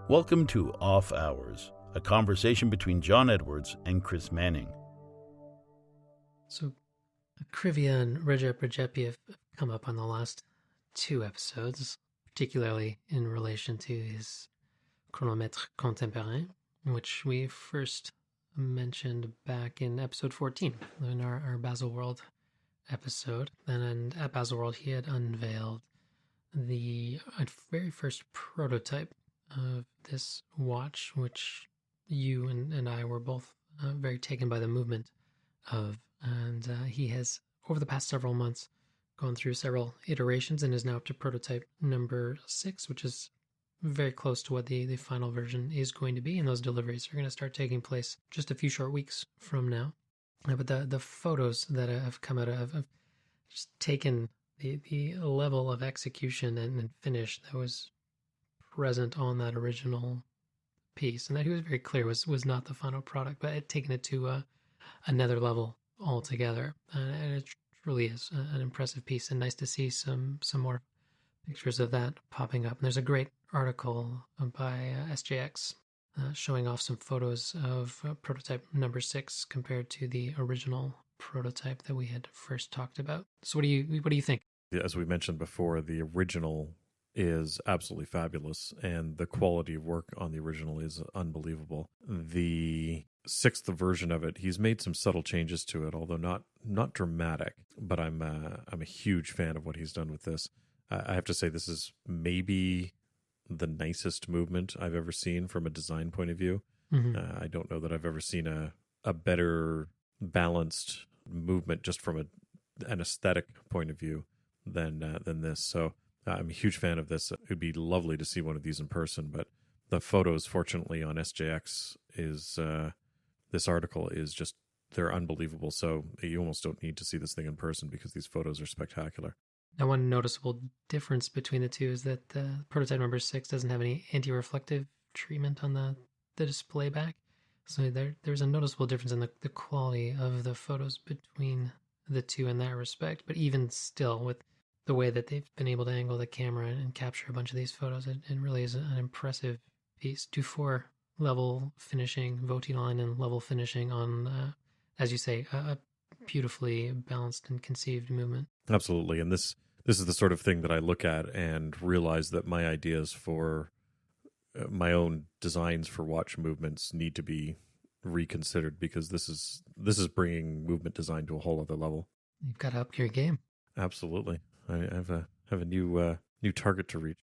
Welcome to Off Hours, a conversation between Jon Edwards and Chris Manning. So, Krivia and Recep Recep'i have come up on the last two episodes, particularly in relation to his chronomètre contemporain, which we first mentioned back in episode 14, in our Baselworld episode. And at Baselworld, he had unveiled the very first prototype of this watch, which you and I were both very taken by the movement of. And he has, over the past several months, gone through several iterations and is now up to prototype number 6, which is very close to what the final version is going to be. And those deliveries are going to start taking place just a few short weeks from now. But the photos that have come out have just taken the level of execution and finish that was present on that original piece, and that he was very clear was not the final product, but had taken it to another level altogether. And it truly is an impressive piece, and nice to see some more pictures of that popping up. And there's a great article by SJX showing off some photos of prototype number 6 compared to the original prototype that we had first talked about. So what do you think? As we mentioned before, the original is absolutely fabulous, and the quality of work on the original is unbelievable. The 6th version of it, he's made some subtle changes to it, although not dramatic. But I'm a huge fan of what he's done with this. I have to say, this is maybe the nicest movement I've ever seen from a design point of view. Mm-hmm. I don't know that I've ever seen a better balanced movement just from an aesthetic point of view than this. So I'm a huge fan of this. It would be lovely to see one of these in person, but the photos, fortunately, on SJX is this article is just, they're unbelievable. So you almost don't need to see this thing in person because these photos are spectacular. Now, one noticeable difference between the two is that the prototype number 6 doesn't have any anti-reflective treatment on the display back. So there's a noticeable difference in the quality of the photos between the two in that respect. But even still, with the way that they've been able to angle the camera and capture a bunch of these photos, it really is an impressive piece. Dufour level finishing, Votiline and level finishing on, as you say, a beautifully balanced and conceived movement. Absolutely. And this is the sort of thing that I look at and realize that my ideas for my own designs for watch movements need to be reconsidered, because this is bringing movement design to a whole other level. You've got to up your game. Absolutely. I have a new target to reach.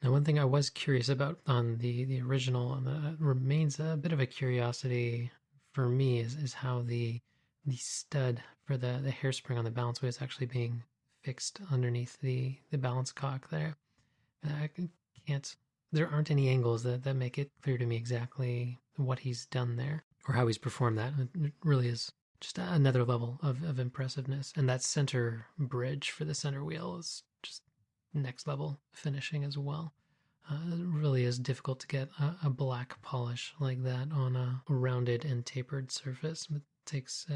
Now, one thing I was curious about on the original, and that remains a bit of a curiosity for me, is how the stud for the hairspring on the balance wheel is actually being fixed underneath the balance cock there. There aren't any angles that make it clear to me exactly what he's done there or how he's performed that. It really is just another level of impressiveness. And that center bridge for the center wheel is just next level finishing as well. It really is difficult to get a black polish like that on a rounded and tapered surface. It takes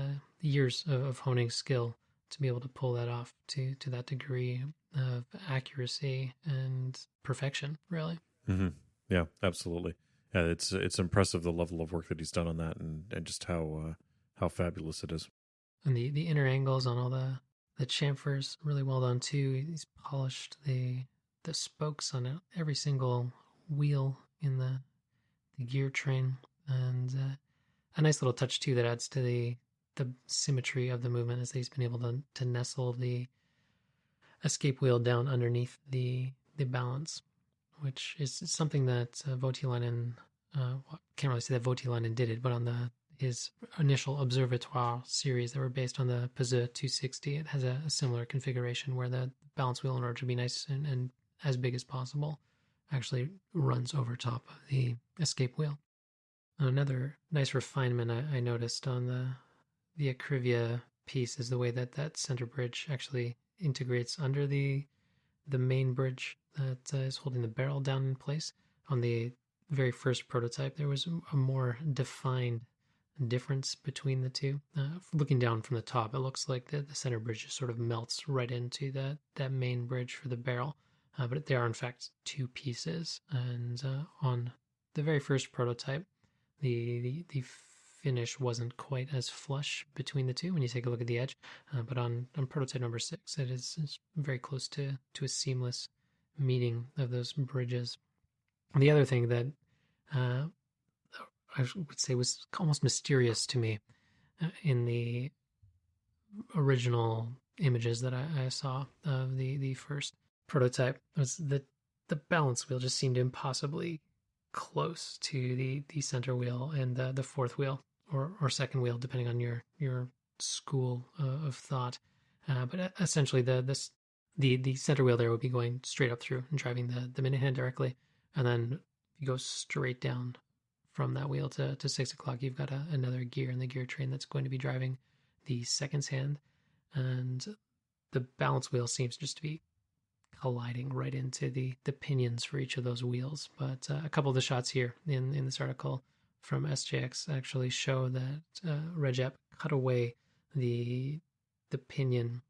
years of honing skill to be able to pull that off to that degree of accuracy and perfection, really. Mm-hmm. Yeah, absolutely. It's impressive, the level of work that he's done on that, and just how fabulous it is. And the inner angles on all the chamfers, really well done too. He's polished the spokes on every single wheel in the gear train, and a nice little touch too that adds to the symmetry of the movement, as he's been able to nestle the escape wheel down underneath the balance, which is something that Voutilainen, can't really say that Voutilainen did it, but on his initial Observatoire series that were based on the Peseux 260, it has a similar configuration where the balance wheel, in order to be nice and as big as possible, actually runs over top of the escape wheel. Another nice refinement I noticed on the Akrivia piece is the way that center bridge actually integrates under the main bridge that is holding the barrel down in place. On the very first prototype, there was a more defined difference between the two. Looking down from the top, it looks like the center bridge just sort of melts right into that main bridge for the barrel. But they are, in fact, two pieces. And on the very first prototype, the finish wasn't quite as flush between the two when you take a look at the edge. But on prototype number 6, it is very close to a seamless meeting of those bridges. The other thing that I would say was almost mysterious to me in the original images that I saw of the first prototype was that the balance wheel just seemed impossibly close to the center wheel and the fourth wheel or second wheel, depending on your school of thought. But essentially, the center wheel there would be going straight up through and driving the minute hand directly, and then you go straight down from that wheel to 6 o'clock. You've got another gear in the gear train that's going to be driving the seconds hand, and the balance wheel seems just to be colliding right into the pinions for each of those wheels. But a couple of the shots here in this article from SJX actually show that Recep cut away the pinion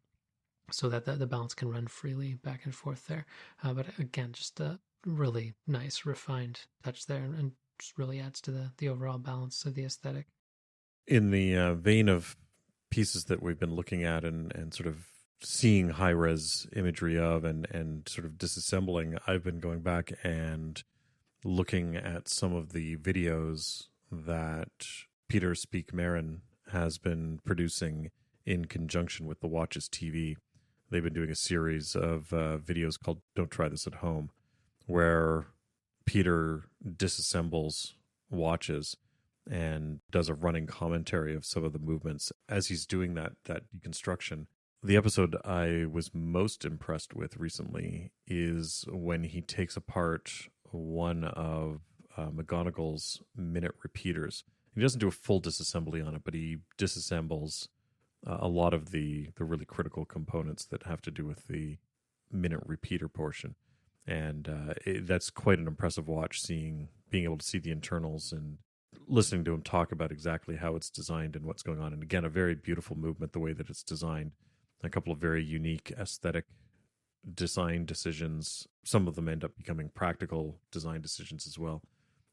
so that the balance can run freely back and forth there. But again, just a really nice, refined touch there, and just really adds to the overall balance of the aesthetic. In the vein of pieces that we've been looking at and sort of seeing high-res imagery of and sort of disassembling, I've been going back and looking at some of the videos that Peter Speak-Marin has been producing in conjunction with the Watches TV. They've been doing a series of videos called Don't Try This at Home, where Peter disassembles watches and does a running commentary of some of the movements as he's doing that deconstruction. The episode I was most impressed with recently is when he takes apart one of McGonagall's minute repeaters. He doesn't do a full disassembly on it, but he disassembles a lot of the really critical components that have to do with the minute repeater portion. And that's quite an impressive watch, being able to see the internals and listening to him talk about exactly how it's designed and what's going on. And again, a very beautiful movement, the way that it's designed. A couple of very unique aesthetic design decisions. Some of them end up becoming practical design decisions as well.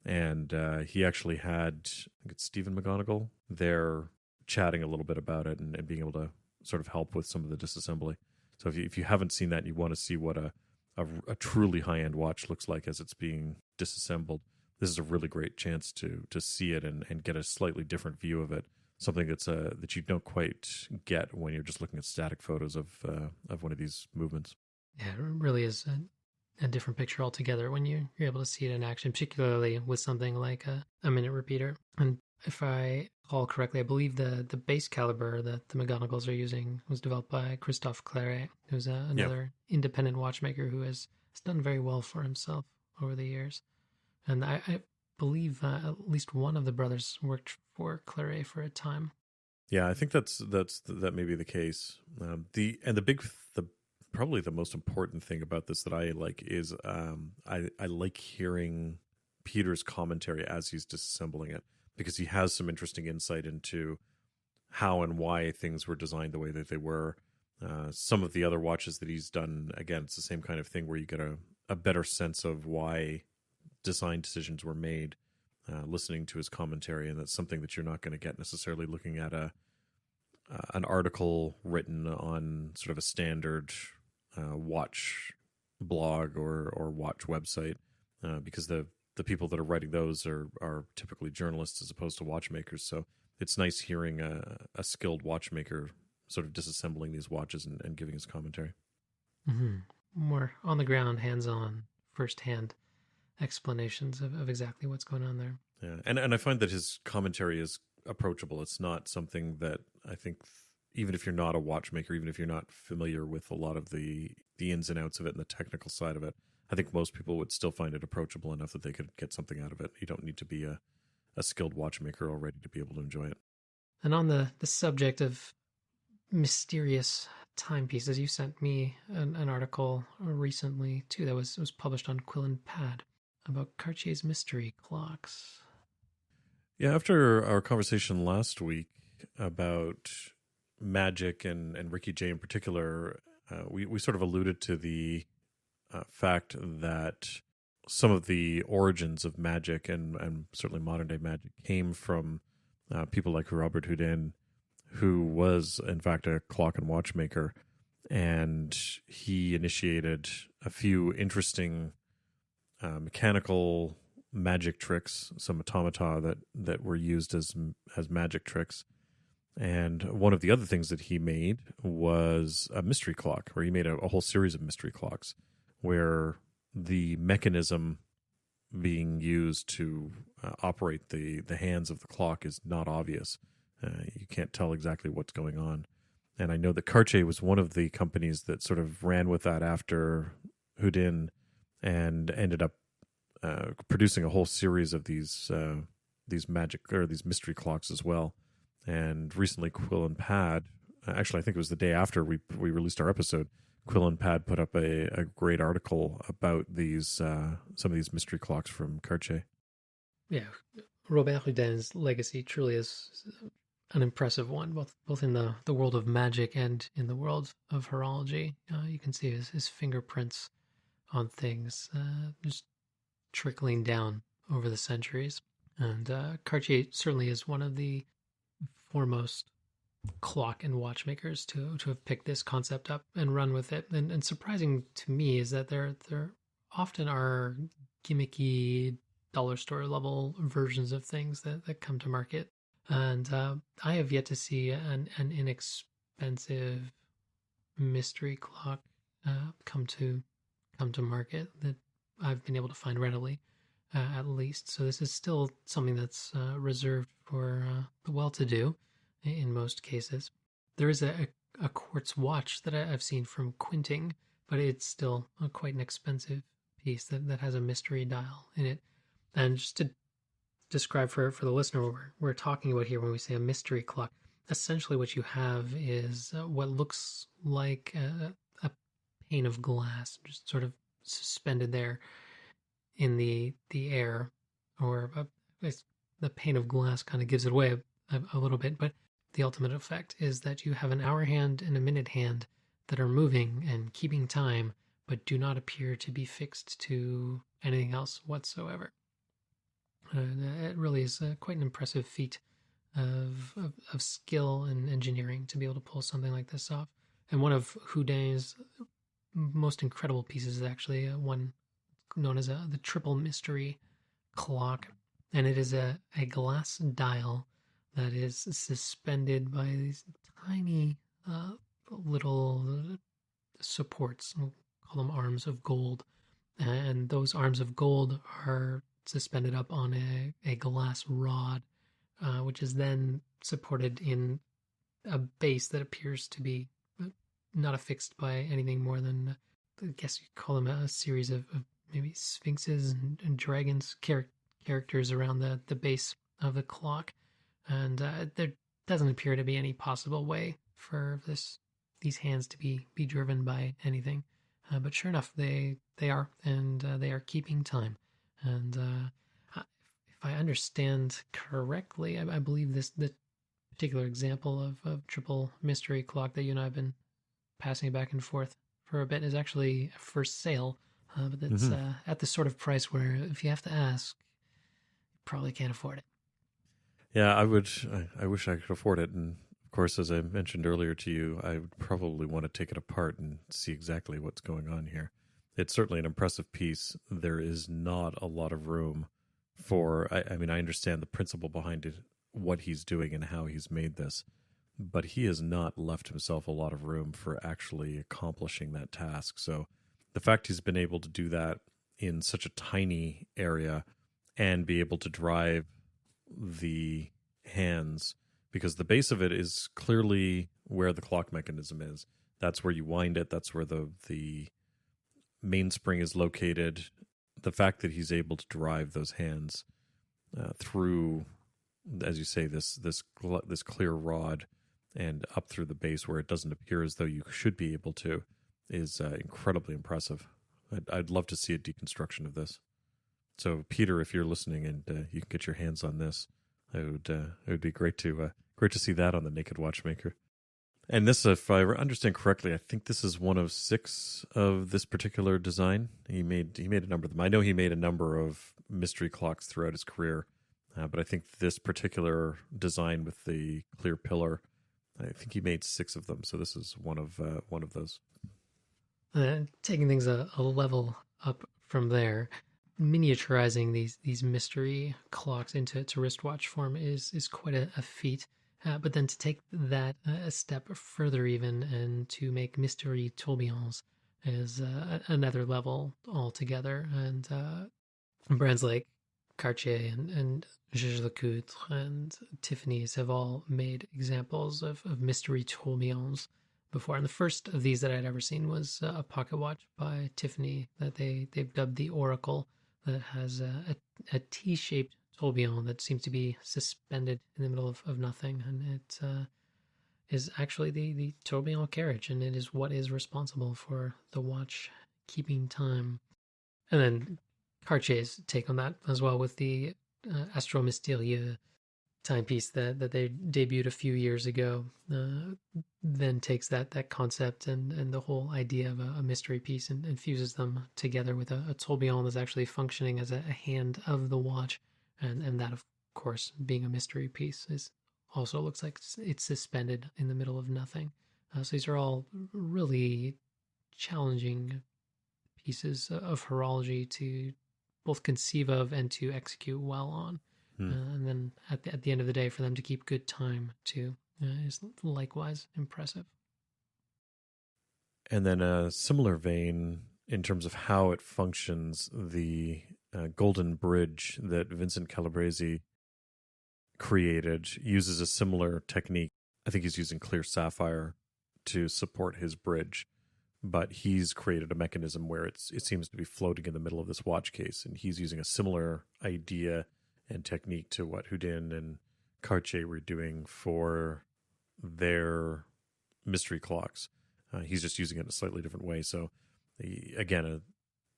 And he actually had, I think it's Stephen McGonagall, there chatting a little bit about it and being able to sort of help with some of the disassembly. So if you haven't seen that and you want to see what a truly high-end watch looks like as it's being disassembled, this is a really great chance to see it and get a slightly different view of it. Something that's that you don't quite get when you're just looking at static photos of one of these movements. Yeah, it really is a different picture altogether when you're able to see it in action, particularly with something like a minute repeater. And if I recall correctly, I believe the base caliber that the McGonagalls are using was developed by Christophe Claret, who's another independent watchmaker who has done very well for himself over the years. And I believe at least one of the brothers worked for Claret for a time. Yeah, I think that may be the case. Probably the most important thing about this that I like is I like hearing Peter's commentary as he's disassembling it, because he has some interesting insight into how and why things were designed the way that they were. Some of the other watches that he's done, again, it's the same kind of thing where you get a better sense of why design decisions were made, listening to his commentary, and that's something that you're not going to get necessarily looking at an article written on sort of a standard watch blog or watch website, because the people that are writing those are typically journalists as opposed to watchmakers. So it's nice hearing a skilled watchmaker sort of disassembling these watches and giving his commentary. Mm-hmm. More on the ground, hands-on, first-hand explanations of exactly what's going on there. Yeah, and I find that his commentary is approachable. It's not something that I think, even if you're not a watchmaker, even if you're not familiar with a lot of the ins and outs of it and the technical side of it, I think most people would still find it approachable enough that they could get something out of it. You don't need to be a skilled watchmaker already to be able to enjoy it. And on the subject of mysterious timepieces, you sent me an article recently too that was published on Quill and Pad about Cartier's mystery clocks. Yeah, after our conversation last week about Magic and Ricky Jay in particular, we sort of alluded to the fact that some of the origins of magic and certainly modern day magic came from people like Robert Houdin, who was in fact a clock and watchmaker, and he initiated a few interesting mechanical magic tricks, some automata that were used as magic tricks. And one of the other things that he made was a mystery clock, where he made a whole series of mystery clocks where the mechanism being used to operate the hands of the clock is not obvious. You can't tell exactly what's going on. And I know that Cartier was one of the companies that sort of ran with that after Houdin and ended up producing a whole series of these magic or these mystery clocks as well. And recently, Quill and Pad, actually, I think it was the day after we released our episode, Quill and Pad put up a great article about these some of these mystery clocks from Cartier. Yeah, Robert Houdin's legacy truly is an impressive one, both in the world of magic and in the world of horology. You can see his fingerprints on things just trickling down over the centuries. And Cartier certainly is one of the foremost clock and watchmakers to have picked this concept up and run with it. And surprising to me is that there often are gimmicky dollar store level versions of things that come to market. And I have yet to see an inexpensive mystery clock come to market that I've been able to find readily, at least. So this is still something that's reserved for the well-to-do in most cases. There is a quartz watch that I've seen from Quinting, but it's still quite an expensive piece that has a mystery dial in it. And just to describe for the listener what we're talking about here when we say a mystery clock, essentially what you have is what looks like a pane of glass just sort of suspended there in the air, or the pane of glass kind of gives it away a little bit, but the ultimate effect is that you have an hour hand and a minute hand that are moving and keeping time, but do not appear to be fixed to anything else whatsoever. It really is quite an impressive feat of skill and engineering to be able to pull something like this off. And one of Houdin's most incredible pieces is actually one known as the Triple Mystery Clock. And it is a glass dial that is suspended by these tiny little supports. We'll call them arms of gold. And those arms of gold are suspended up on a glass rod, which is then supported in a base that appears to be not affixed by anything more than, I guess you'd call them a series of maybe sphinxes and dragons characters around the base of the clock. And there doesn't appear to be any possible way for these hands to be driven by anything. But sure enough, they are, and they are keeping time. And if I understand correctly, I believe the particular example of triple mystery clock that you and I have been passing back and forth for a bit is actually for sale. But it's at the sort of price where if you have to ask, you probably can't afford it. Yeah, I wish I could afford it. And of course, as I mentioned earlier to you, I would probably want to take it apart and see exactly what's going on here. It's certainly an impressive piece. There is not a lot of room for, I mean, I understand the principle behind it, what he's doing and how he's made this, but he has not left himself a lot of room for actually accomplishing that task. So the fact he's been able to do that in such a tiny area and be able to drive the hands, because the base of it is clearly where the clock mechanism is. That's where you wind it. That's where the mainspring is located. The fact that he's able to drive those hands through, as you say, this clear rod and up through the base where it doesn't appear as though you should be able to is incredibly impressive. I'd love to see a deconstruction of this. So, Peter, if you're listening and you can get your hands on this, it would be great to see that on the Naked Watchmaker. And this, if I understand correctly, I think this is one of 6 of this particular design. He made a number of them. I know he made a number of mystery clocks throughout his career, but I think this particular design with the clear pillar, I think he made 6 of them. So this is one of those. Taking things a level up from there, miniaturizing these mystery clocks into wristwatch form is quite a feat. But then to take that a step further even and to make mystery tourbillons is another level altogether. And brands like Cartier and Jaeger-LeCoultre and Tiffany's have all made examples of mystery tourbillons before. And the first of these that I'd ever seen was a pocket watch by Tiffany that they've dubbed the Oracle, that has a T-shaped tourbillon that seems to be suspended in the middle of nothing. And it is actually the tourbillon carriage, and it is what is responsible for the watch keeping time. And then Cartier's take on that as well with the Astro Mystérieux timepiece that they debuted a few years ago, then takes that concept and the whole idea of a mystery piece and fuses them together with a tourbillon that's actually functioning as a hand of the watch, and that, of course, being a mystery piece, is also looks like it's suspended in the middle of nothing. So these are all really challenging pieces of horology to both conceive of and to execute well on. And then at the end of the day, for them to keep good time too is likewise impressive. And then a similar vein in terms of how it functions, the golden bridge that Vincent Calabrese created uses a similar technique. I think he's using clear sapphire to support his bridge, but he's created a mechanism where it seems to be floating in the middle of this watch case, and he's using a similar idea and technique to what Houdin and Cartier were doing for their mystery clocks. He's just using it in a slightly different way. So again,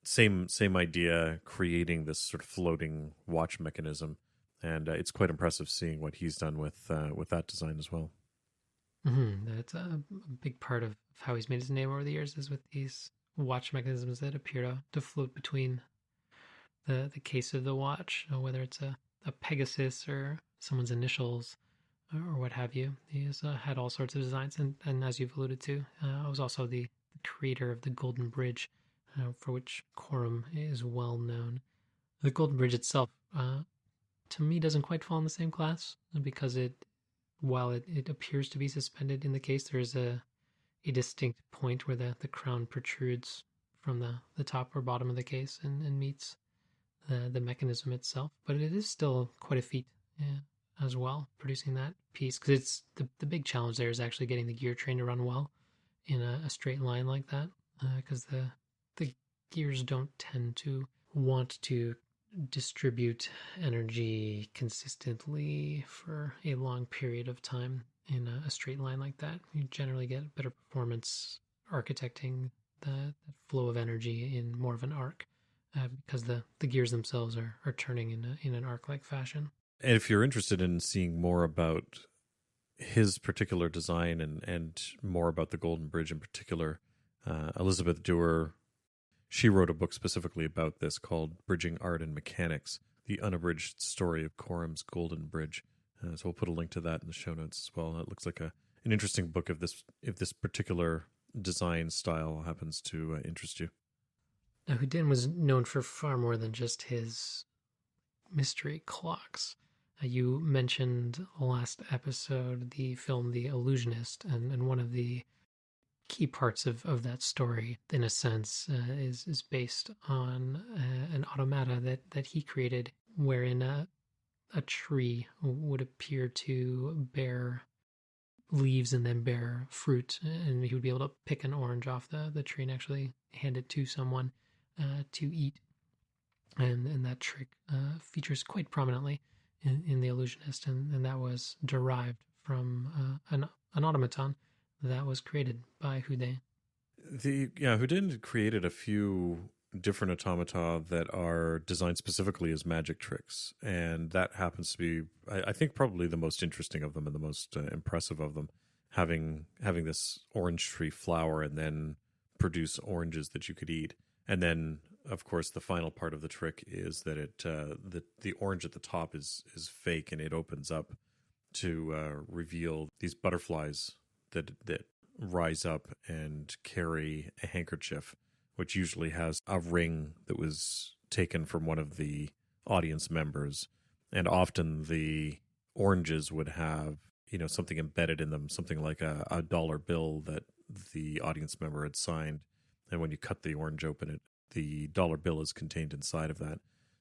same idea, creating this sort of floating watch mechanism, and it's quite impressive seeing what he's done with that design as well. That's a big part of how he's made his name over the years, is with these watch mechanisms that appear to float between the case of the watch, whether it's a Pegasus or someone's initials or what have you. He has had all sorts of designs, and as you've alluded to, was also the creator of the Golden Bridge, for which Corum is well known. The Golden Bridge itself, to me, doesn't quite fall in the same class, because while it appears to be suspended in the case, there is a distinct point where the crown protrudes from the top or bottom of the case and meets the mechanism itself. But it is still quite a feat as well, producing that piece, because it's the big challenge there is actually getting the gear train to run well in a straight line like that, because the gears don't tend to want to distribute energy consistently for a long period of time in a straight line like that. You generally get better performance architecting the flow of energy in more of an arc, because the gears themselves are turning in an arc-like fashion. And if you're interested in seeing more about his particular design and more about the Golden Bridge in particular, Elizabeth Dewar, she wrote a book specifically about this called Bridging Art and Mechanics, the unabridged story of Corum's Golden Bridge. So we'll put a link to that in the show notes as well. It looks like an interesting book if this particular design style happens to interest you. Now, Houdin was known for far more than just his mystery clocks. You mentioned last episode the film The Illusionist, and one of the key parts of that story, in a sense, is based on an automata that he created, wherein a tree would appear to bear leaves and then bear fruit, and he would be able to pick an orange off the tree and actually hand it to someone to eat. And that trick features quite prominently in The Illusionist, and that was derived from an automaton that was created by Houdin. Houdin created a few different automata that are designed specifically as magic tricks, and that happens to be, I think, probably the most interesting of them and the most impressive of them. having this orange tree flower and then produce oranges that you could eat. And then, of course, the final part of the trick is that the orange at the top is fake, and it opens up to reveal these butterflies that rise up and carry a handkerchief, which usually has a ring that was taken from one of the audience members. And often the oranges would have, something embedded in them, something like a dollar bill that the audience member had signed. And when you cut the orange open, the dollar bill is contained inside of that.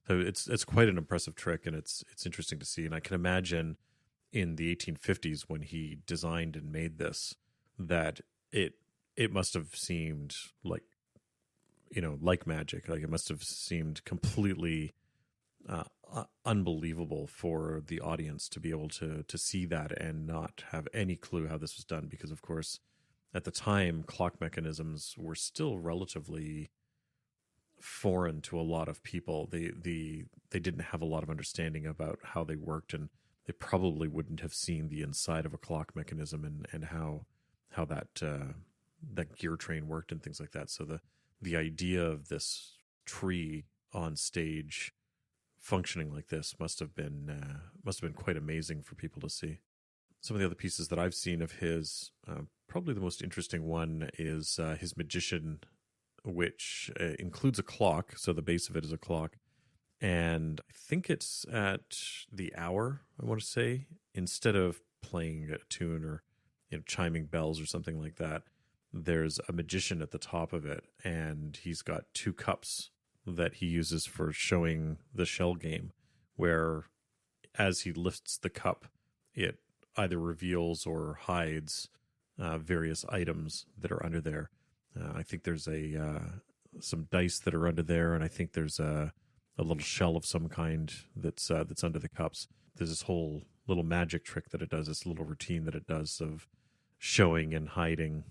So it's quite an impressive trick, and it's interesting to see. And I can imagine in the 1850s when he designed and made this, that it must have seemed like, like magic. Like, it must have seemed completely unbelievable for the audience to be able to see that and not have any clue how this was done, because of course at the time clock mechanisms were still relatively foreign to a lot of people. They didn't have a lot of understanding about how they worked, and they probably wouldn't have seen the inside of a clock mechanism and how that gear train worked and things like that. So the idea of this tree on stage functioning like this must have been quite amazing for people to see. Some of the other pieces that I've seen of his, probably the most interesting one is his magician, which includes a clock. So the base of it is a clock, and I think it's at the hour, I want to say, instead of playing a tune or chiming bells or something like that. There's a magician at the top of it, and he's got two cups that he uses for showing the shell game, where as he lifts the cup, it either reveals or hides various items that are under there. I think there's some dice that are under there, and I think there's a little shell of some kind that's under the cups. There's this whole little magic trick that it does, this little routine that it does of showing and hiding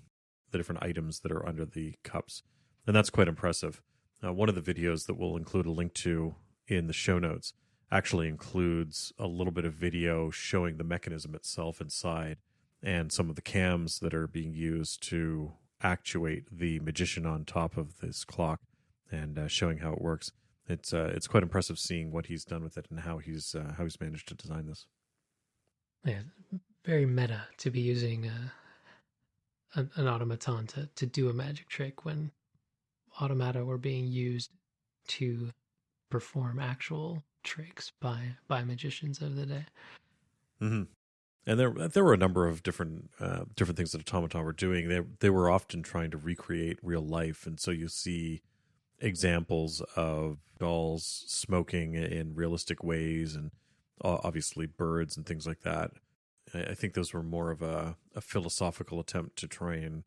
the different items that are under the cups. And that's quite impressive. One of the videos that we'll include a link to in the show notes actually includes a little bit of video showing the mechanism itself inside and some of the cams that are being used to actuate the magician on top of this clock, and showing how it works. It's quite impressive seeing what he's done with it and how he's managed to design this. Yeah, very meta to be using an automaton to do a magic trick when automata were being used to perform actual tricks by magicians of the day. Mm-hmm. And there were a number of different things that automaton were doing. They were often trying to recreate real life, and so you see examples of dolls smoking in realistic ways, and obviously birds and things like that. I think those were more of a philosophical attempt to try and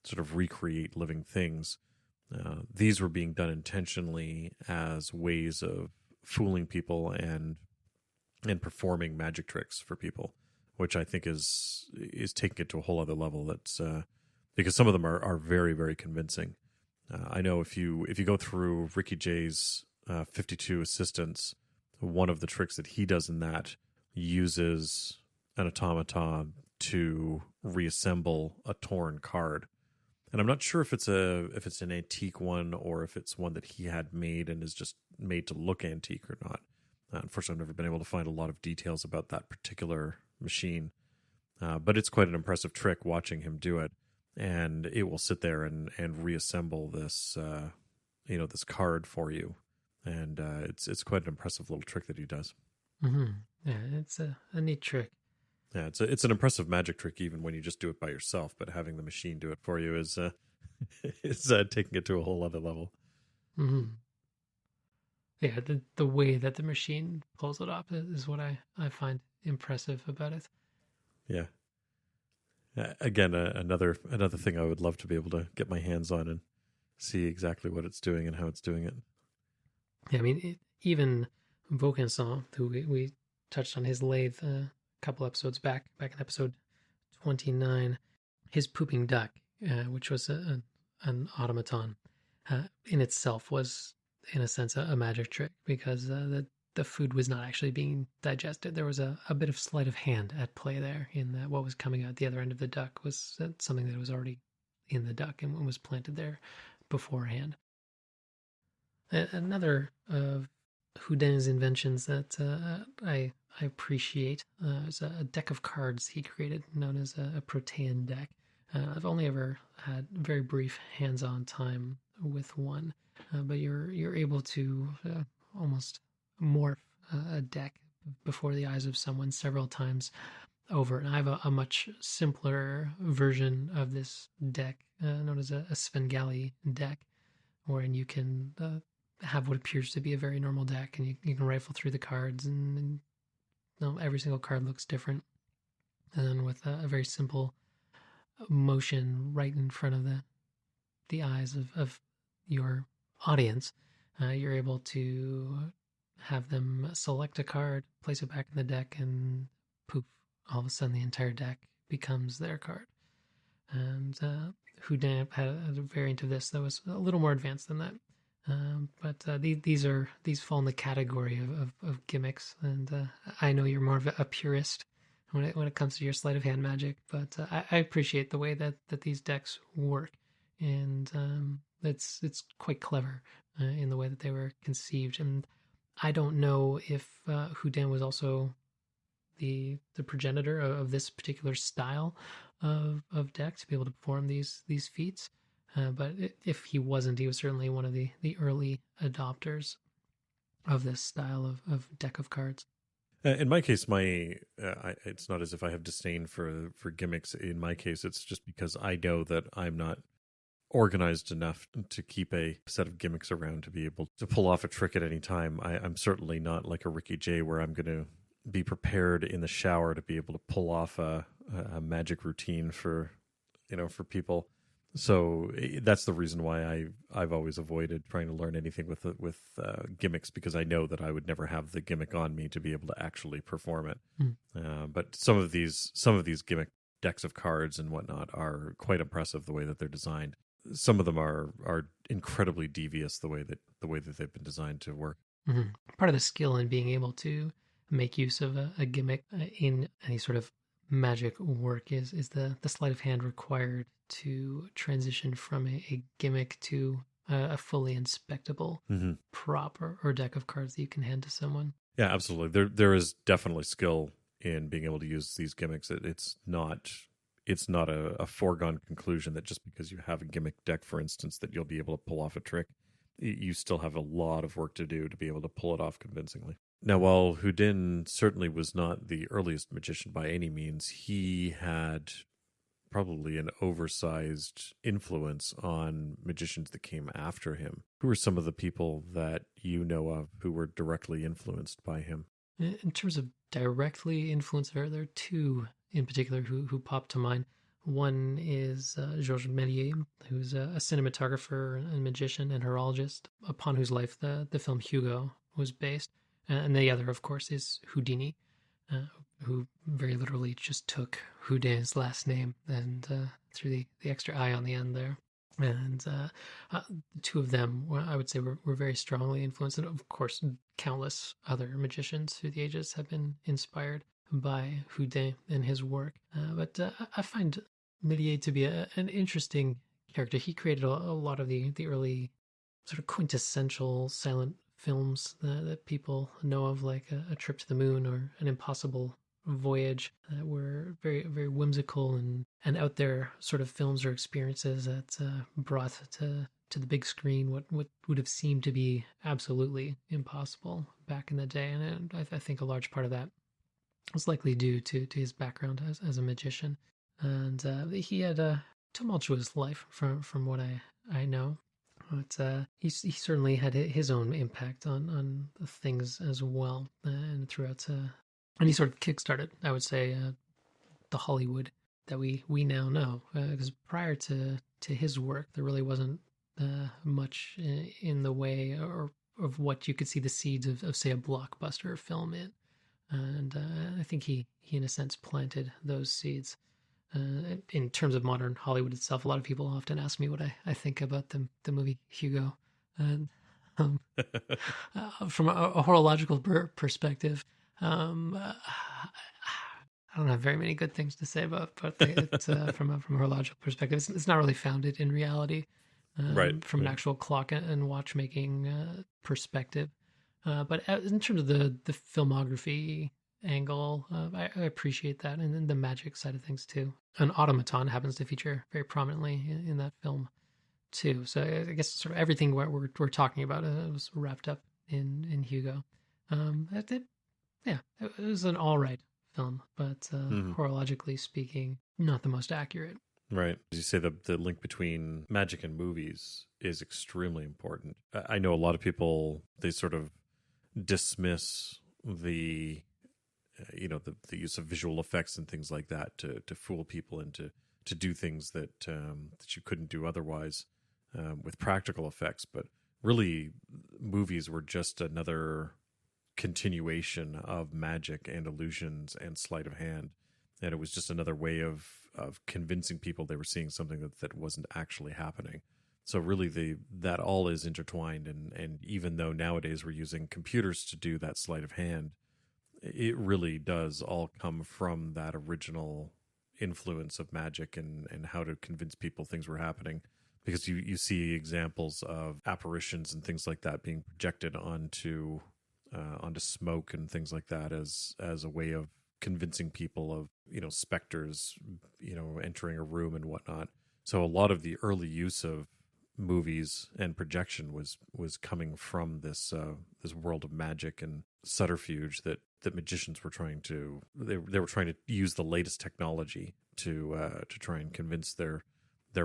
sort of recreate living things. These were being done intentionally as ways of fooling people and performing magic tricks for people, which I think is taking it to a whole other level. That's because some of them are very, very convincing. I know if you go through Ricky Jay's 52 Assistants, one of the tricks that he does in that uses an automaton to reassemble a torn card. And I'm not sure if it's an antique one or if it's one that he had made and is just made to look antique or not. Unfortunately, I've never been able to find a lot of details about that particular machine. But it's quite an impressive trick watching him do it. And it will sit there and reassemble this, this card for you. And it's quite an impressive little trick that he does. Mm-hmm. Yeah, it's a neat trick. Yeah, it's an impressive magic trick even when you just do it by yourself. But having the machine do it for you is taking it to a whole other level. Mm-hmm. Yeah, the way that the machine pulls it off is what I find impressive about it. Yeah. Again, another thing I would love to be able to get my hands on and see exactly what it's doing and how it's doing it. Yeah, I mean, even Vaucanson, who we touched on his lathe a couple episodes back in episode 29, his pooping duck, which was an automaton, in itself was, in a sense, a magic trick, because the the food was not actually being digested. There was a bit of sleight of hand at play there in that what was coming out the other end of the duck was something that was already in the duck and was planted there beforehand. Another of Houdin's inventions that I appreciate is a deck of cards he created known as a protean deck. I've only ever had very brief hands-on time with one, but you're able to almost morph a deck before the eyes of someone several times over. And I have a much simpler version of this deck known as a Svengali deck, wherein you can have what appears to be a very normal deck, and you can rifle through the cards, and every single card looks different. And then with a very simple motion right in front of the eyes of your audience, you're able to have them select a card, place it back in the deck, and poof, all of a sudden the entire deck becomes their card. And Houdin had a variant of this that was a little more advanced than that. But these fall in the category of gimmicks, and I know you're more of a purist when it comes to your sleight of hand magic, but I appreciate the way that these decks work, and it's quite clever in the way that they were conceived. And I don't know if Houdin was also the progenitor of this particular style of deck to be able to perform these feats. But if he wasn't, he was certainly one of the early adopters of this style of deck of cards. In my case, it's not as if I have disdain for gimmicks. In my case, it's just because I know that I'm not organized enough to keep a set of gimmicks around to be able to pull off a trick at any time. I'm certainly not like a Ricky Jay where I'm going to be prepared in the shower to be able to pull off a magic routine for people. So that's the reason why I've always avoided trying to learn anything with gimmicks, because I know that I would never have the gimmick on me to be able to actually perform it. But some of these gimmick decks of cards and whatnot are quite impressive the way that they're designed. Some of them are incredibly devious the way that they've been designed to work. Mm-hmm. Part of the skill in being able to make use of a gimmick in any sort of magic work is the sleight of hand required to transition from a gimmick to a fully inspectable prop or deck of cards that you can hand to someone. Yeah, absolutely. There is definitely skill in being able to use these gimmicks. It's not a foregone conclusion that just because you have a gimmick deck, for instance, that you'll be able to pull off a trick. You still have a lot of work to do to be able to pull it off convincingly. Now, while Houdin certainly was not the earliest magician by any means, he had probably an oversized influence on magicians that came after him. Who are some of the people that you know of who were directly influenced by him? In terms of directly influenced, there are two in particular who pop to mind. One is Georges Méliès, who's a cinematographer and magician and horologist, upon whose life the film Hugo was based. And the other, of course, is Houdini, who very literally just took Houdin's last name and threw the extra I on the end there. And the two of them, I would say, were very strongly influenced. And of course, countless other magicians through the ages have been inspired by Houdin and his work. But I find Méliès to be an interesting character. He created a lot of the early sort of quintessential silent films that people know of, like a Trip to the Moon or An Impossible Voyage, that were very, very whimsical and out there sort of films or experiences that brought to the big screen what would have seemed to be absolutely impossible back in the day. And I think a large part of that was likely due to his background as a magician. And he had a tumultuous life from what I know. But he certainly had his own impact on things as well, and throughout. And he sort of kickstarted, I would say, the Hollywood that we now know. Because prior to his work, there really wasn't much in the way or of what you could see the seeds of say, a blockbuster film in. And I think he, in a sense, planted those seeds. In terms of modern Hollywood itself, a lot of people often ask me what I think about the movie Hugo. And um, from a horological perspective. I don't have very many good things to say about, but it's from a horological perspective, it's not really founded in reality. Right. From an Yeah. actual clock and watchmaking perspective. But in terms of the filmography angle, I appreciate that, and then the magic side of things too. An automaton happens to feature very prominently in that film too. So I guess sort of everything we're talking about was wrapped up in Hugo. Yeah, it was an all right film, but Mhm. horologically speaking, not the most accurate. Right. As you say, the link between magic and movies is extremely important. I know a lot of people, they sort of dismiss the use of visual effects and things like that to fool people and to do things that you couldn't do otherwise with practical effects. But really, movies were just another continuation of magic and illusions and sleight of hand, and it was just another way of convincing people they were seeing something that wasn't actually happening. So really, that all is intertwined, and even though nowadays we're using computers to do that sleight of hand, it really does all come from that original influence of magic and how to convince people things were happening. Because you see examples of apparitions and things like that being projected onto smoke and things like that as a way of convincing people of specters entering a room and whatnot. So a lot of the early use of movies and projection was coming from this world of magic and subterfuge that magicians were trying to they were trying to use the latest technology to try and convince their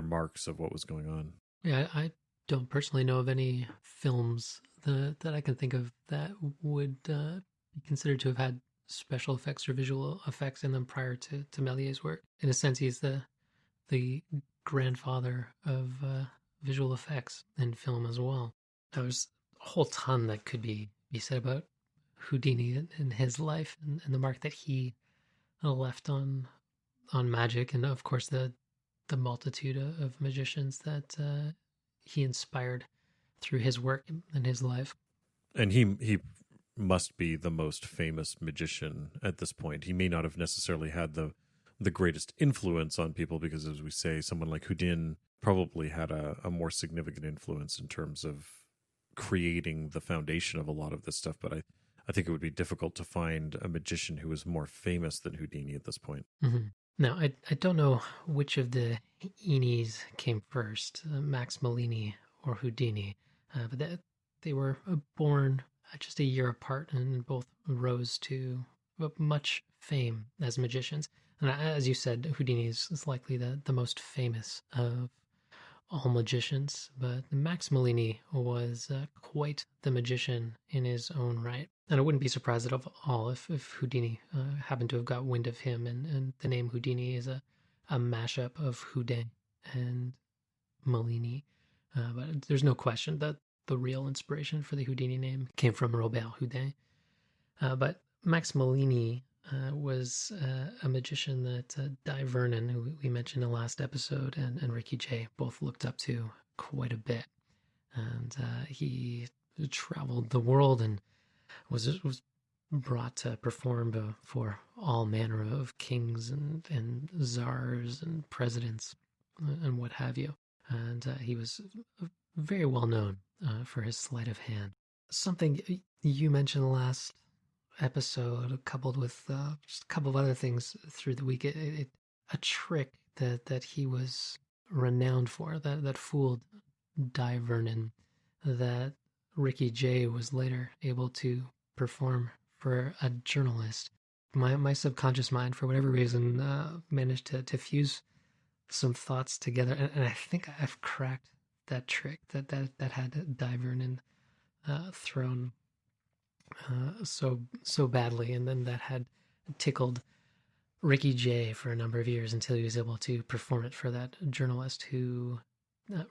marks of what was going on. Yeah, I don't personally know of any films that I can think of that would be considered to have had special effects or visual effects in them prior to Mélier's work. In a sense, he's the grandfather of visual effects in film as well. There's a whole ton that could be said about Houdini and his life and the mark that he left on magic, and of course the multitude of magicians that he inspired through his work and his life. And he must be the most famous magician at this point. He may not have necessarily had the greatest influence on people because, as we say, someone like Houdin probably had a more significant influence in terms of creating the foundation of a lot of this stuff. But I think it would be difficult to find a magician who was more famous than Houdini at this point. Mm-hmm. Now, I don't know which of the Inis came first, Max Malini or Houdini, but they were born just a year apart and both rose to much fame as magicians. And as you said, Houdini is likely the most famous of all magicians, but Max Malini was quite the magician in his own right. And I wouldn't be surprised at all if Houdini happened to have got wind of him, and the name Houdini is a mashup of Houdin and Malini. But there's no question that the real inspiration for the Houdini name came from Robert Houdin. But Max Malini was a magician that Di Vernon, who we mentioned in the last episode, and Ricky Jay both looked up to quite a bit. And he traveled the world and was brought to perform before all manner of kings and czars and presidents and what have you. And he was very well known for his sleight of hand. Something you mentioned last episode, coupled with just a couple of other things through the week, a trick that he was renowned for that fooled Di Vernon, that Ricky Jay was later able to perform for a journalist. My subconscious mind, for whatever reason, managed to fuse some thoughts together, and I think I've cracked that trick that had Di Vernon thrown so badly, and then that had tickled Ricky Jay for a number of years until he was able to perform it for that journalist who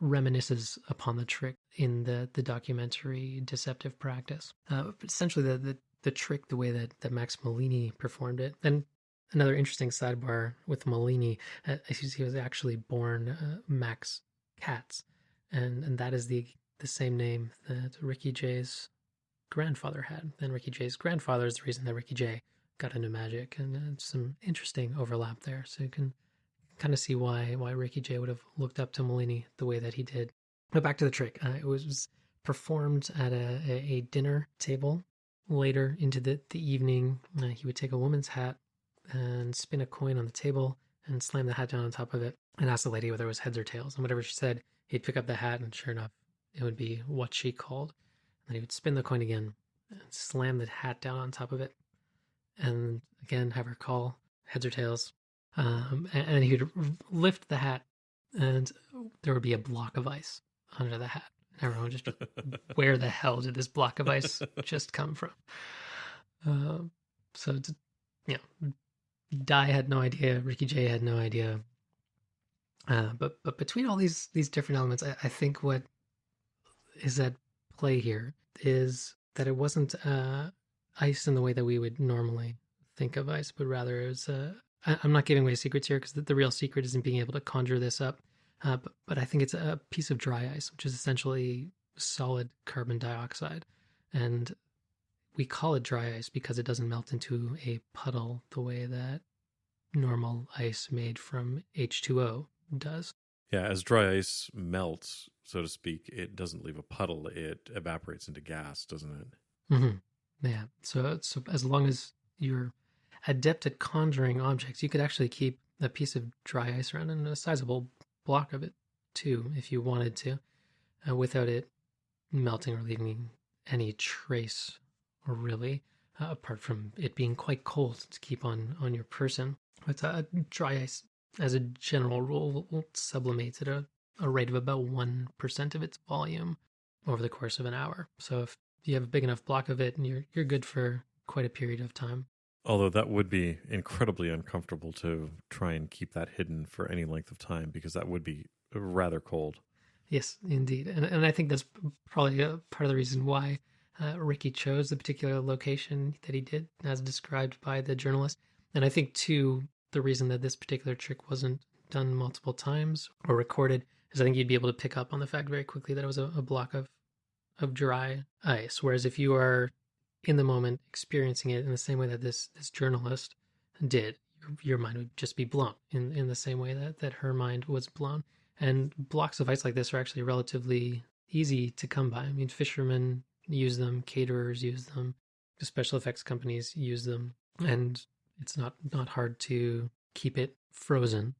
reminisces upon the trick in the documentary Deceptive Practice. But essentially, the trick, the way that Max Malini performed it, and another interesting sidebar with Malini, he was actually born Max Katz, and that is the the same name that Ricky Jay's grandfather had. And Ricky Jay's grandfather is the reason that Ricky Jay got into magic, and some interesting overlap there. So you can kind of see why Ricky Jay would have looked up to Molini the way that he did. But back to the trick. It was performed at a dinner table later into the evening. He would take a woman's hat and spin a coin on the table and slam the hat down on top of it and ask the lady whether it was heads or tails. And whatever she said, he'd pick up the hat, and sure enough, it would be what she called. And he would spin the coin again and slam the hat down on top of it. And again, have her call heads or tails. And he would lift the hat, and there would be a block of ice under the hat. And everyone would just be, where the hell did this block of ice just come from? So, Dai had no idea. Ricky Jay had no idea. But between all these different elements, I think what is at play here is that it wasn't ice in the way that we would normally think of ice, but rather it was. I'm not giving away secrets here because the real secret isn't being able to conjure this up. But I think it's a piece of dry ice, which is essentially solid carbon dioxide, and we call it dry ice because it doesn't melt into a puddle the way that normal ice made from H2O does. Yeah, as dry ice melts, so to speak, it doesn't leave a puddle. It evaporates into gas, doesn't it? Mm-hmm. Yeah. So as long as you're adept at conjuring objects, you could actually keep a piece of dry ice around, and a sizable block of it too, if you wanted to, without it melting or leaving any trace, really, apart from it being quite cold to keep on your person. But dry ice, as a general rule, will sublimate at a rate of about 1% of its volume over the course of an hour. So if you have a big enough block of it, and you're good for quite a period of time. Although that would be incredibly uncomfortable to try and keep that hidden for any length of time, because that would be rather cold. Yes, indeed. And I think that's probably part of the reason why Ricky chose the particular location that he did, as described by the journalist. And I think, too, the reason that this particular trick wasn't done multiple times or recorded is I think you'd be able to pick up on the fact very quickly that it was a block of dry ice. Whereas if you are in the moment experiencing it in the same way that this journalist did, your mind would just be blown in the same way that her mind was blown. And blocks of ice like this are actually relatively easy to come by. I mean, fishermen use them, caterers use them, the special effects companies use them, and it's not hard to keep it frozen,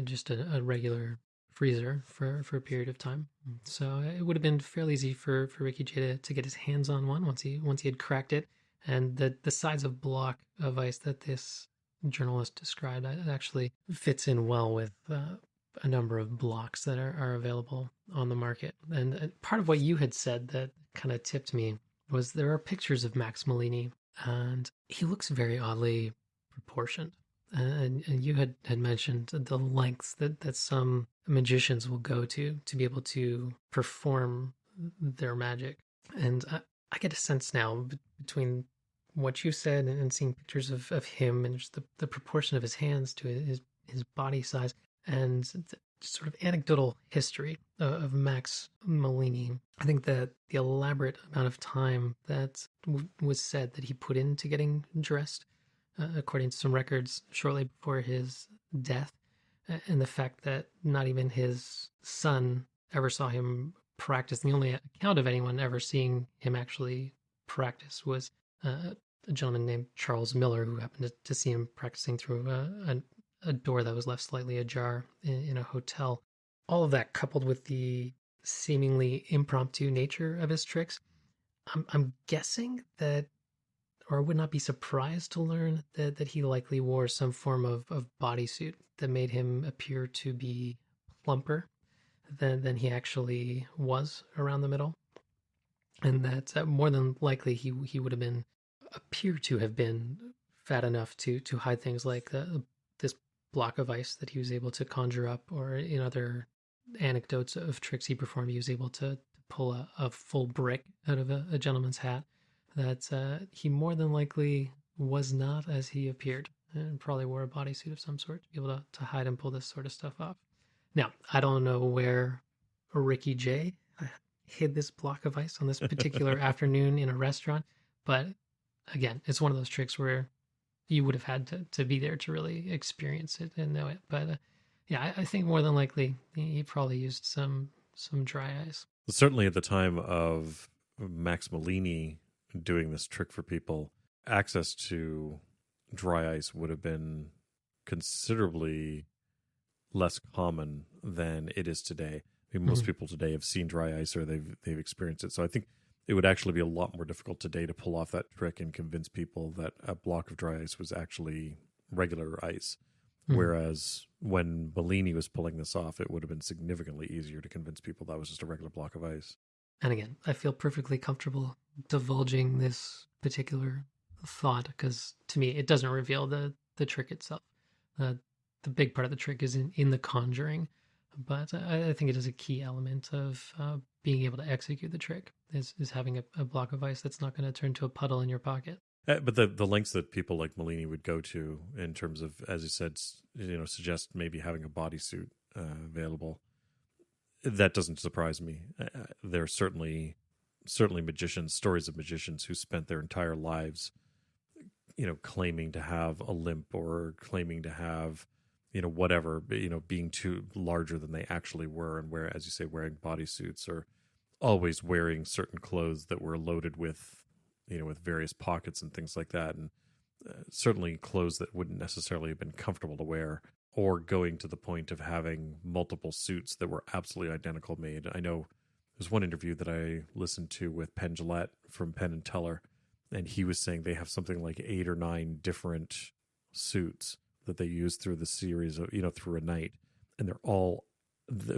just a regular freezer for a period of time. So it would have been fairly easy for Ricky Jay to get his hands on one once he had cracked it. And the size of block of ice that this journalist described, it actually fits in well with a number of blocks that are available on the market. And part of what you had said that kind of tipped me was there are pictures of Max Molini, and he looks very oddly proportioned. And you had mentioned the lengths that some magicians will go to be able to perform their magic. And I get a sense now between what you said and seeing pictures of him and just the proportion of his hands to his body size and the sort of anecdotal history of Max Molini. I think that the elaborate amount of time that was said that he put into getting dressed, according to some records, shortly before his death, and the fact that not even his son ever saw him practice. The only account of anyone ever seeing him actually practice was a gentleman named Charles Miller, who happened to see him practicing through a door that was left slightly ajar in a hotel. All of that, coupled with the seemingly impromptu nature of his tricks, I'm guessing that, or I would not be surprised to learn that he likely wore some form of bodysuit that made him appear to be plumper than he actually was around the middle. And that more than likely he would have appear to have been fat enough to hide things like this block of ice that he was able to conjure up, or in other anecdotes of tricks he performed, he was able to pull a full brick out of a gentleman's hat. That he more than likely was not as he appeared, and probably wore a bodysuit of some sort to be able to hide and pull this sort of stuff off. Now, I don't know where Ricky Jay hid this block of ice on this particular afternoon in a restaurant. But again, it's one of those tricks where you would have had to be there to really experience it and know it. But yeah, I think more than likely he probably used some dry ice. Certainly at the time of Max Malini doing this trick for people, access to dry ice would have been considerably less common than it is today. I mean, most people today have seen dry ice or they've experienced it. So I think it would actually be a lot more difficult today to pull off that trick and convince people that a block of dry ice was actually regular ice. Whereas when Bellini was pulling this off, it would have been significantly easier to convince people that was just a regular block of ice. And again, I feel perfectly comfortable divulging this particular thought because to me, it doesn't reveal the trick itself. The big part of the trick is in the conjuring, but I think it is a key element of being able to execute the trick is having a block of ice that's not going to turn to a puddle in your pocket. But the lengths that people like Malini would go to in terms of, as you said, suggest maybe having a bodysuit available. That doesn't surprise me. There are certainly magicians, stories of magicians who spent their entire lives, claiming to have a limp or claiming to have, whatever, being too larger than they actually were, and as you say, wearing bodysuits or always wearing certain clothes that were loaded with, with various pockets and things like that. And certainly clothes that wouldn't necessarily have been comfortable to wear, or going to the point of having multiple suits that were absolutely identical made. I know there's one interview that I listened to with Penn Jillette from Penn and Teller, and he was saying they have something like 8 or 9 different suits that they use through the series of, through a night. And they're all,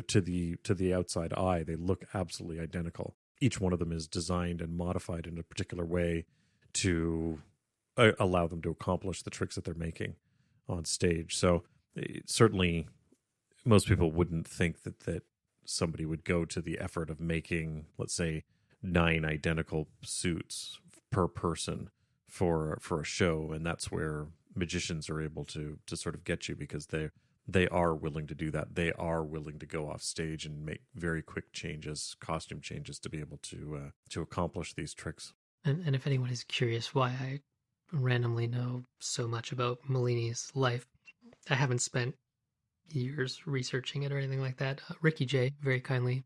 to the outside eye, they look absolutely identical. Each one of them is designed and modified in a particular way to allow them to accomplish the tricks that they're making on stage. So certainly most people wouldn't think that somebody would go to the effort of making, let's say, 9 identical suits per person for a show. And that's where magicians are able to sort of get you, because they are willing to do that. They are willing to go off stage and make very quick changes, costume changes, to be able to accomplish these tricks. And if anyone is curious why I randomly know so much about Malini's life, I haven't spent years researching it or anything like that. Ricky J very kindly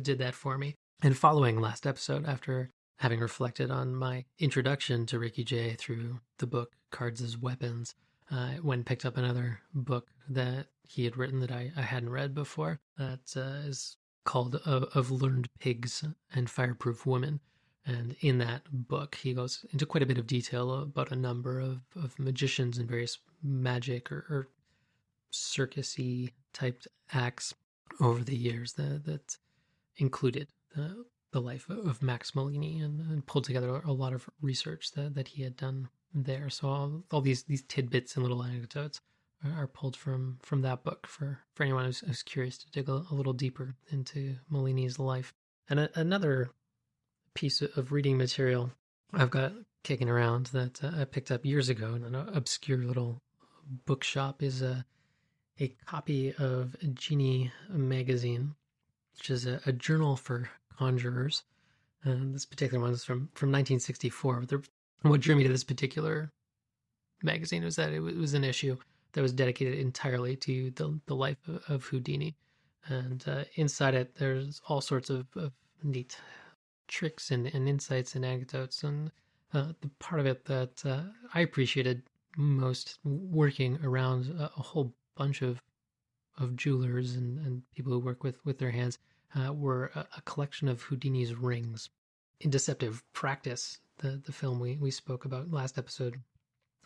did that for me. And following last episode, after having reflected on my introduction to Ricky J through the book Cards as Weapons, I went and picked up another book that he had written that I hadn't read before that is called Of Learned Pigs and Fireproof Women. And in that book, he goes into quite a bit of detail about a number of magicians and various magic or circus-y typed acts over the years that included the life of Max Malini and pulled together a lot of research that he had done there. So all these tidbits and little anecdotes are pulled from that book for anyone who's curious to dig a little deeper into Malini's life. And another piece of reading material I've got kicking around that I picked up years ago in an obscure little bookshop is a copy of Genie magazine, which is a journal for conjurers. This particular one is from 1964. What drew me to this particular magazine was that it was an issue that was dedicated entirely to the life of Houdini. And inside it, there's all sorts of neat tricks and insights and anecdotes. And the part of it that I appreciated most, working around a whole bunch of jewelers and people who work with their hands, were a collection of Houdini's rings. In Deceptive Practice, the film we spoke about last episode,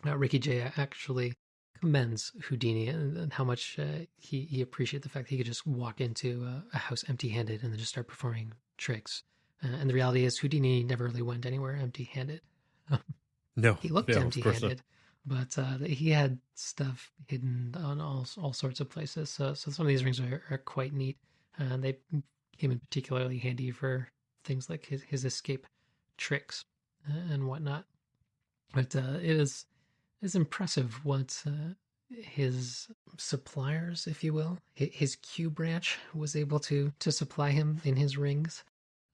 Ricky J actually commends Houdini and how much he appreciated the fact that he could just walk into a house empty-handed and then just start performing tricks. And the reality is Houdini never really went anywhere empty-handed. No, he looked empty-handed, but he had stuff hidden on all sorts of places. So some of these rings are quite neat. And they came in particularly handy for things like his escape tricks and whatnot. But it is impressive what his suppliers, if you will, his Q branch was able to supply him in his rings.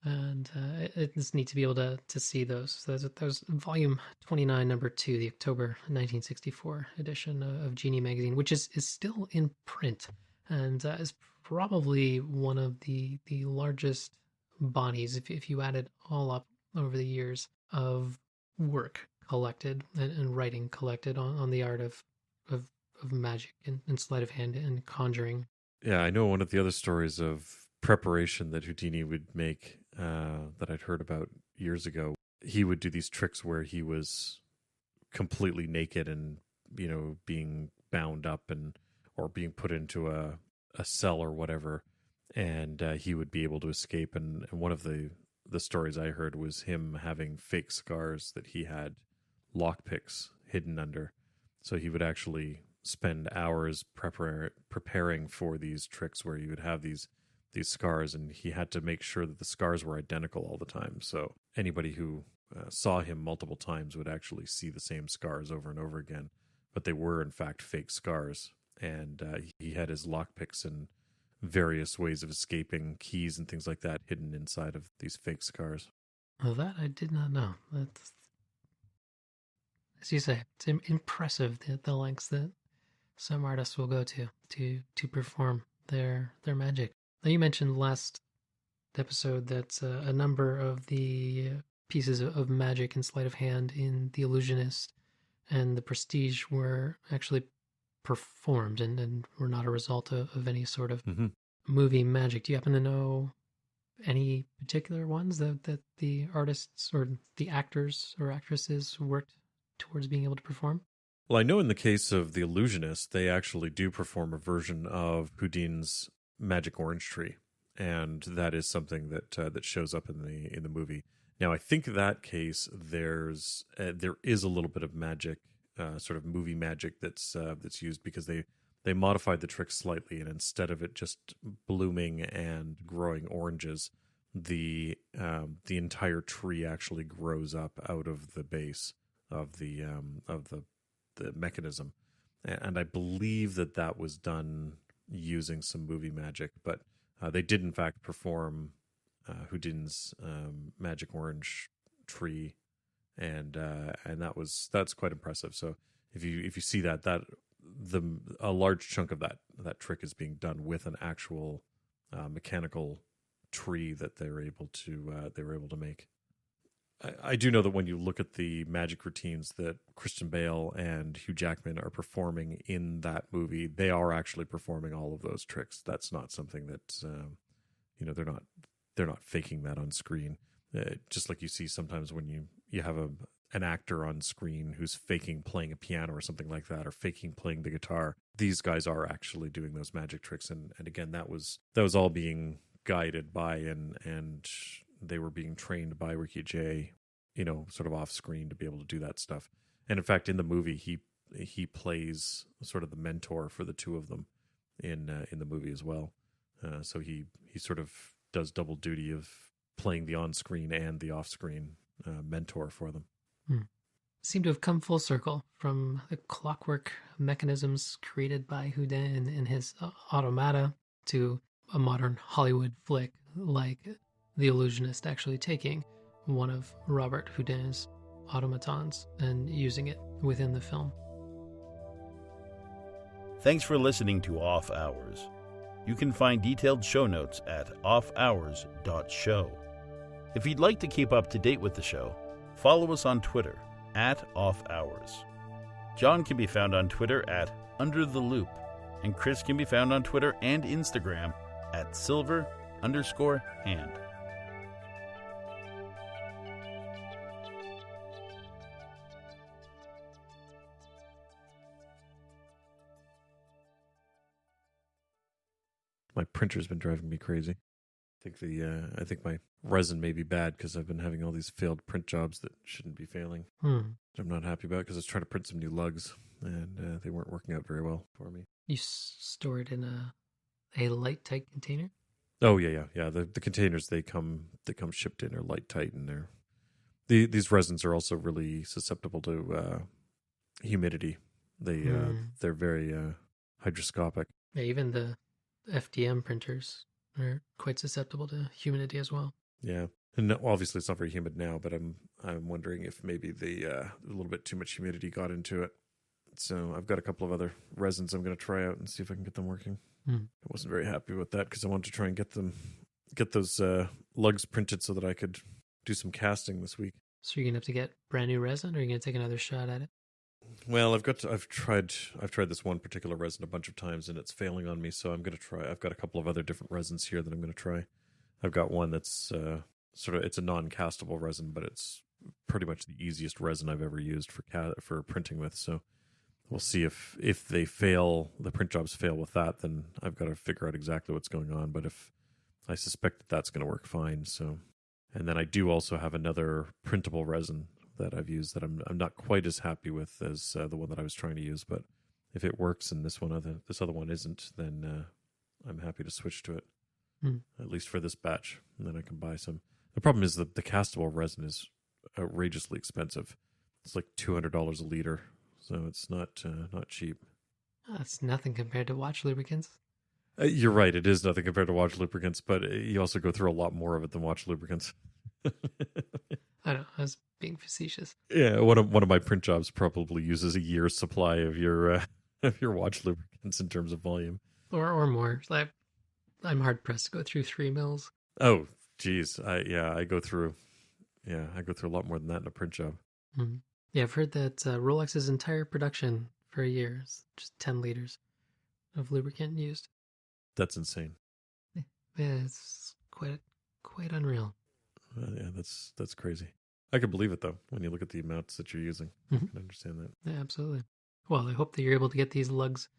And it's neat to be able to see those. So that was volume 29, number 2, the October 1964 edition of Genie magazine, which is still in print and is probably one of the largest bodies, if you add it all up over the years, of work collected and writing collected on the art of magic and sleight of hand and conjuring. Yeah, I know one of the other stories of preparation that Houdini would make that I'd heard about years ago. He would do these tricks where he was completely naked and, being bound up and or being put into a cell or whatever, and he would be able to escape. And one of the stories I heard was him having fake scars that he had lockpicks hidden under. So he would actually spend hours preparing for these tricks where you would have these scars, and he had to make sure that the scars were identical all the time. So anybody who saw him multiple times would actually see the same scars over and over again, but they were in fact fake scars. And he had his lockpicks and various ways of escaping, keys and things like that hidden inside of these fake scars. Well, that I did not know. That's, as you say, it's impressive the lengths that some artists will go to perform their magic. Now, you mentioned last episode that a number of the pieces of magic and sleight of hand in The Illusionist and The Prestige were actually performed and were not a result of any sort of movie magic. Do you happen to know any particular ones that the artists or the actors or actresses worked towards being able to perform? Well, I know in the case of The Illusionist, they actually do perform a version of Houdin's magic orange tree, and that is something that shows up in the movie. Now, I think in that case there is a little bit of magic, sort of movie magic that's used, because they modified the trick slightly, and instead of it just blooming and growing oranges, the entire tree actually grows up out of the base of the mechanism, and I believe that was done using some movie magic, but they did in fact perform Houdin's magic orange tree, and that's quite impressive. So if you see that a large chunk of that trick is being done with an actual mechanical tree that they were able to make. I do know that when you look at the magic routines that Christian Bale and Hugh Jackman are performing in that movie, they are actually performing all of those tricks. That's not something that they're not faking that on screen. Just like you see sometimes when you have an actor on screen who's faking playing a piano or something like that, or faking playing the guitar. These guys are actually doing those magic tricks, and again, that was all being guided by and they were being trained by Ricky Jay, sort of off screen to be able to do that stuff. And in fact, in the movie, he plays sort of the mentor for the two of them in the movie as well. So he sort of does double duty of playing the on screen and the off screen mentor for them. Seem to have come full circle from the clockwork mechanisms created by Houdin and his automata to a modern Hollywood flick like The Illusionist, actually taking one of Robert Houdin's automatons and using it within the film. Thanks for listening to Off Hours. You can find detailed show notes at offhours.show. If you'd like to keep up to date with the show, follow us on Twitter @offhours. Jon can be found on Twitter @UnderTheLoop, and Chris can be found on Twitter and Instagram @silver_hand. My printer's been driving me crazy. I think my resin may be bad because I've been having all these failed print jobs that shouldn't be failing. I'm not happy about, because I was trying to print some new lugs, and they weren't working out very well for me. You store it in a light tight container? Oh yeah. The containers they come shipped in are light tight, and these resins are also really susceptible to humidity. They're very hygroscopic. Yeah, even the FDM printers are quite susceptible to humidity as well. Yeah. And no, obviously it's not very humid now, but I'm wondering if maybe a little bit too much humidity got into it. So I've got a couple of other resins I'm going to try out and see if I can get them working. I wasn't very happy with that because I wanted to try and get those lugs printed so that I could do some casting this week. So you're gonna have to get brand new resin, or are you gonna take another shot at it? Well, I've tried this one particular resin a bunch of times and it's failing on me. So I'm going to try. I've got a couple of other different resins here that I'm going to try. I've got one that's it's a non-castable resin, but it's pretty much the easiest resin I've ever used for printing with. So we'll see if they fail, the print jobs fail with that, then I've got to figure out exactly what's going on. But if I suspect that that's going to work fine. So, and then I do also have another printable resin that I've used that I'm not quite as happy with as the one that I was trying to use. But if it works and this other one isn't, then I'm happy to switch to it, at least for this batch, and then I can buy some. The problem is that the castable resin is outrageously expensive. It's like $200 a liter, so it's not cheap. That's nothing compared to watch lubricants. You're right; it is nothing compared to watch lubricants, but you also go through a lot more of it than watch lubricants. I know, I was being facetious. Yeah, one of my print jobs probably uses a year's supply of your watch lubricants in terms of volume, or more. Like, I'm hard pressed to go through 3 mils. Oh, geez, I go through a lot more than that in a print job. Mm-hmm. Yeah, I've heard that Rolex's entire production for a year is just 10 liters of lubricant used. That's insane. Yeah, it's quite unreal. Yeah, that's crazy. I can believe it though when you look at the amounts that you're using. I can understand that. Yeah, absolutely. Well, I hope that you're able to get these lugs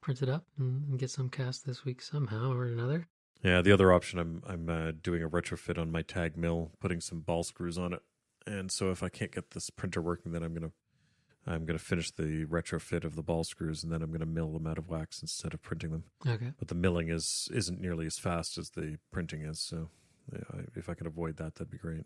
printed up and get some cast this week somehow or another. Yeah, the other option, I'm doing a retrofit on my tag mill, putting some ball screws on it. And so if I can't get this printer working, then I'm gonna finish the retrofit of the ball screws, and then I'm gonna mill them out of wax instead of printing them. Okay. But the milling isn't nearly as fast as the printing is, so yeah, if I can avoid that, that'd be great.